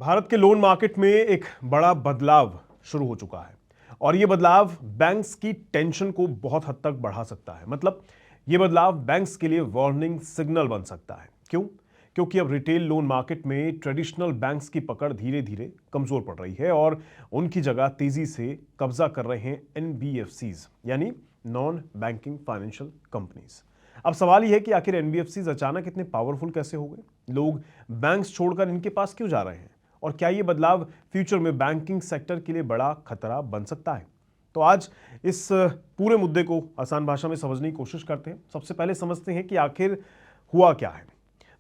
भारत के loan market में एक बड़ा बदलाव शुरू हो चुका है और यह बदलाव बैंक्स की टेंशन को बहुत हद तक बढ़ा सकता है। मतलब यह बदलाव बैंक्स के लिए वार्निंग सिग्नल बन सकता है। क्यों? क्योंकि अब रिटेल लोन मार्केट में ट्रेडिशनल बैंक्स की पकड़ धीरे धीरे कमजोर पड़ रही है और उनकी जगह तेजी से कब्जा कर रहे हैं एनबीएफसीज यानी नॉन बैंकिंग फाइनेंशियल कंपनीज। अब सवाल यह है कि आखिर एनबीएफसीज अचानक इतने पावरफुल कैसे हो गए? लोग बैंक्स छोड़कर इनके पास क्यों जा रहे हैं? और क्या ये बदलाव फ्यूचर में बैंकिंग सेक्टर के लिए बड़ा खतरा बन सकता है? तो आज इस पूरे मुद्दे को आसान भाषा में समझने की कोशिश करते हैं। सबसे पहले समझते हैं कि आखिर हुआ क्या है।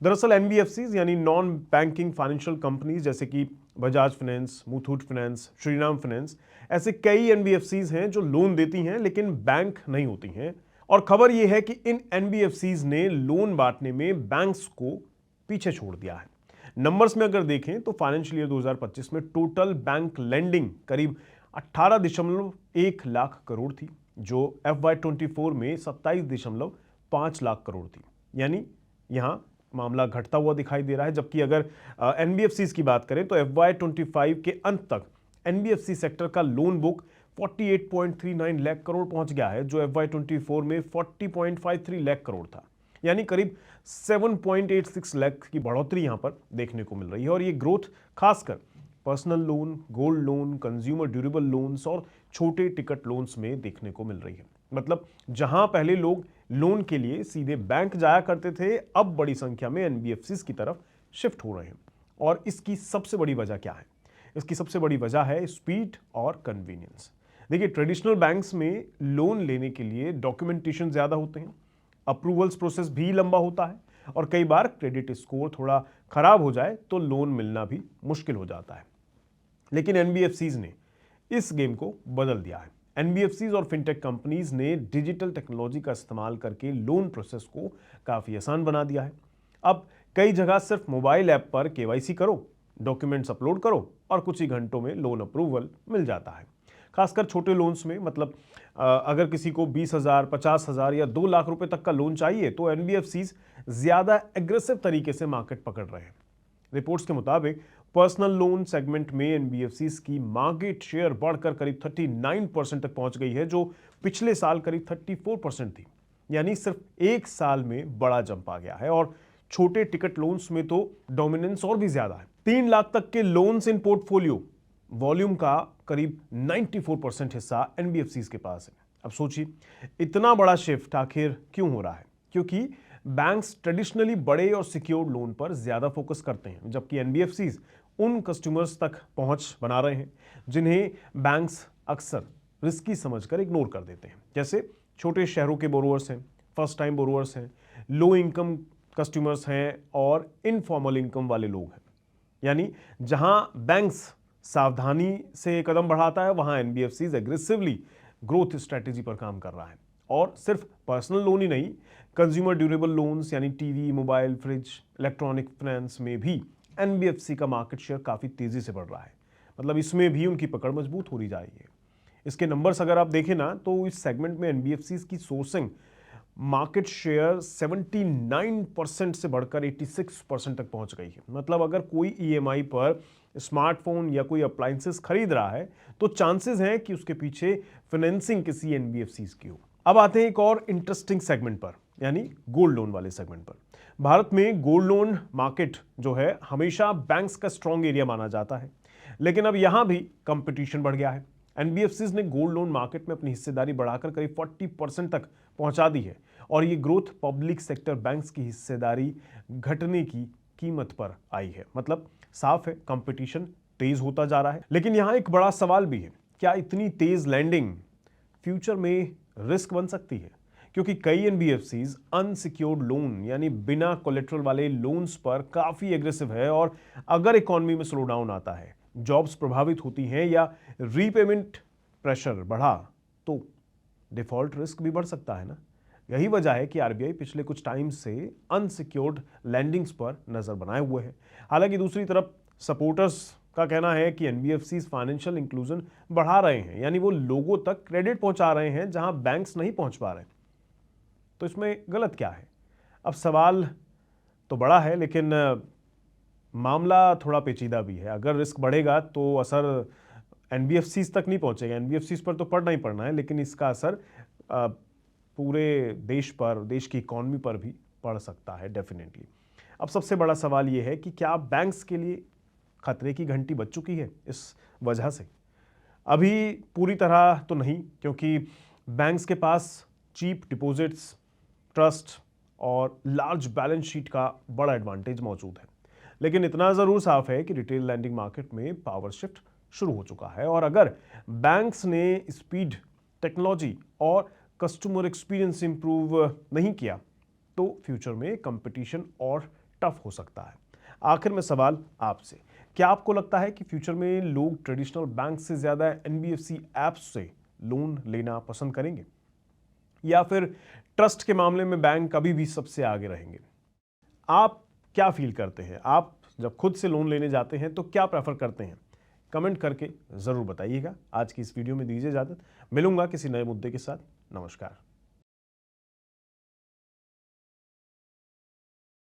दरअसल एनबीएफसीज यानी नॉन बैंकिंग फाइनेंशियल कंपनीज जैसे कि Bajaj finance, Muthoot finance, Shriram finance, ऐसे कई एनबीएफसीज हैं जो लोन देती हैं लेकिन बैंक नहीं होती हैं। और खबर यह है कि इन एनबीएफसीज ने लोन बांटने में बैंक्स को पीछे छोड़ दिया है। नंबर्स में अगर देखें तो फाइनेंशियल ईयर 2025 में टोटल बैंक लेंडिंग करीब 18.1 लाख करोड़ थी, जो FY24 में 27.5 लाख करोड़ थी। यानी यहां मामला घटता हुआ दिखाई दे रहा है। जबकि अगर एनबीएफसीज की बात करें तो FY25 के अंत तक एनबीएफसी सेक्टर का लोन बुक 48.39 लाख करोड़ पहुंच गया है, जो FY24 में 40.53 लाख करोड़ था। यानी करीब 7.86 लाख की बढ़ोतरी यहां पर देखने को मिल रही है। और ये ग्रोथ खासकर personal loan, gold loan, consumer durable loans और छोटे टिकट लोन्स में देखने को मिल रही है। मतलब जहां पहले लोग लोन के लिए सीधे बैंक जाया करते थे, अब बड़ी संख्या में एनबीएफसीज की तरफ शिफ्ट हो रहे हैं। और इसकी सबसे बड़ी वजह क्या है? इसकी सबसे बड़ी वजह है स्पीड और कन्वीनियंस। देखिए, ट्रेडिशनल बैंक्स में लोन लेने के लिए डॉक्यूमेंटेशन ज्यादा होते हैं, अप्रूवल्स प्रोसेस भी लंबा होता है और कई बार क्रेडिट स्कोर थोड़ा खराब हो जाए तो लोन मिलना भी मुश्किल हो जाता है। लेकिन एनबीएफसीज ने इस गेम को बदल दिया है। एनबीएफसीज और फिनटेक कंपनीज ने डिजिटल टेक्नोलॉजी का इस्तेमाल करके लोन प्रोसेस को काफी आसान बना दिया है। अब कई जगह सिर्फ मोबाइल ऐप पर केवाईसी करो, डॉक्यूमेंट्स अपलोड करो और कुछ ही घंटों में लोन अप्रूवल मिल जाता है। खासकर छोटे लोन्स में, मतलब अगर किसी को 20,000, 50,000 या 2 लाख रुपए तक का लोन चाहिए तो एनबीएफसीज ज्यादा एग्रेसिव तरीके से मार्केट पकड़ रहे हैं। रिपोर्ट्स के मुताबिक पर्सनल लोन सेगमेंट में एनबीएफसीज की मार्केट शेयर बढ़कर करीब 39% तक पहुंच गई है, जो पिछले साल करीब 34% थी। यानी सिर्फ एक साल में बड़ा जंप आ गया है। और छोटे टिकट लोन्स में तो डोमिनेंस और भी ज्यादा है। 3 लाख तक के लोन्स इन पोर्टफोलियो वॉल्यूम का करीब 94% हिस्सा एनबीएफसीज के पास है। अब सोचिए, इतना बड़ा शिफ्ट आखिर क्यों हो रहा है? क्योंकि बैंक्स ट्रेडिशनली बड़े और सिक्योर्ड लोन पर ज्यादा फोकस करते हैं, जबकि एनबीएफसीज उन कस्टमर्स तक पहुंच बना रहे हैं जिन्हें बैंक्स अक्सर रिस्की समझकर इग्नोर कर देते हैं। जैसे छोटे शहरों के बोरोअर्स हैं, फर्स्ट टाइम बोरोअर्स हैं, लो इनकम कस्टमर्स हैं और इनफॉर्मल इनकम वाले लोग हैं। यानी जहां बैंक्स सावधानी से कदम बढ़ाता है, वहां एनबीएफसीज एग्रेसिवली ग्रोथ स्ट्रेटेजी पर काम कर रहा है। और सिर्फ पर्सनल लोन ही नहीं, कंज्यूमर ड्यूरेबल लोन्स यानी TV, mobile, fridge, electronic finance में भी एनबीएफसी का मार्केट शेयर काफी तेजी से बढ़ रहा है। मतलब इसमें भी उनकी पकड़ मजबूत हो रही जा रही है। इसके नंबर्स अगर आप देखें ना, तो इस सेगमेंट में एनबीएफसीज की सोर्सिंग मार्केट शेयर 79% से बढ़कर 86% तक पहुंच गई है। मतलब अगर कोई ईएमआई पर स्मार्टफोन या कोई अप्लायंसेस खरीद रहा है तो चांसेस हैं कि उसके पीछे फाइनेंसिंग किसी एनबीएफसीज की हो। अब आते हैं एक और इंटरेस्टिंग सेगमेंट पर, यानी गोल्ड लोन वाले सेगमेंट पर। भारत में गोल्ड लोन मार्केट जो है हमेशा बैंक्स का स्ट्रॉन्ग एरिया माना जाता है, लेकिन अब यहां भी कंपटीशन बढ़ गया है। एनबीएफसीज ने गोल्ड लोन मार्केट में अपनी हिस्सेदारी बढ़ाकर करीब 40% तक पहुंचा दी है। और ये ग्रोथ पब्लिक सेक्टर बैंक्स की हिस्सेदारी घटने की कीमत पर आई है। मतलब साफ है, कंपटीशन तेज होता जा रहा है। लेकिन यहां एक बड़ा सवाल भी है, क्या इतनी तेज लैंडिंग फ्यूचर में रिस्क बन सकती है? क्योंकि कई एनबीएफसीज अनसिक्योर्ड लोन यानी बिना कोलेटरल वाले लोन्स पर काफी एग्रेसिव है। और अगर इकोनॉमी में स्लो डाउन आता है, जॉब्स प्रभावित होती हैं या रीपेमेंट प्रेशर बढ़ा, तो डिफॉल्ट रिस्क भी बढ़ सकता है ना। यही वजह है कि आरबीआई पिछले कुछ टाइम से अनसिक्योर्ड लैंडिंग्स पर नजर बनाए हुए है। हालांकि दूसरी तरफ सपोर्टर्स का कहना है कि एनबीएफसीज फाइनेंशियल इंक्लूजन बढ़ा रहे हैं, यानी वो लोगों तक क्रेडिट पहुंचा रहे हैं जहां बैंक्स नहीं पहुंच पा रहे। तो इसमें गलत क्या है? अब सवाल तो बड़ा है, लेकिन मामला थोड़ा पेचीदा भी है। अगर रिस्क बढ़ेगा तो असर एनबीएफसीज तक नहीं पहुंचेगा, एनबीएफसीज पर तो पड़ना ही पड़ना है, लेकिन इसका असर पूरे देश पर, देश की इकॉनमी पर भी पड़ सकता है डेफिनेटली। अब सबसे बड़ा सवाल यह है कि क्या बैंक्स के लिए खतरे की घंटी बज चुकी है इस वजह से? अभी पूरी तरह तो नहीं, क्योंकि बैंक्स के पास चीप डिपॉजिट्स, ट्रस्ट और लार्ज बैलेंस शीट का बड़ा एडवांटेज मौजूद है। लेकिन इतना ज़रूर साफ है कि रिटेल लैंडिंग मार्केट में पावर शिफ्ट शुरू हो चुका है, और अगर बैंक्स ने स्पीड, टेक्नोलॉजी और कस्टमर एक्सपीरियंस इंप्रूव नहीं किया तो फ्यूचर में कंपटीशन और टफ हो सकता है। आखिर में सवाल आपसे, क्या आपको लगता है कि फ्यूचर में लोग ट्रेडिशनल बैंक से ज़्यादा एनबीएफसी ऐप्स से लोन लेना पसंद करेंगे, या फिर ट्रस्ट के मामले में बैंक अभी भी सबसे आगे रहेंगे? आप क्या फील करते हैं? आप जब खुद से लोन लेने जाते हैं तो क्या प्रेफर करते हैं? कमेंट करके ज़रूर बताइएगा। आज की इस वीडियो में दीजिए इजाज़त। मिलूंगा किसी नए मुद्दे के साथ। नमस्कार।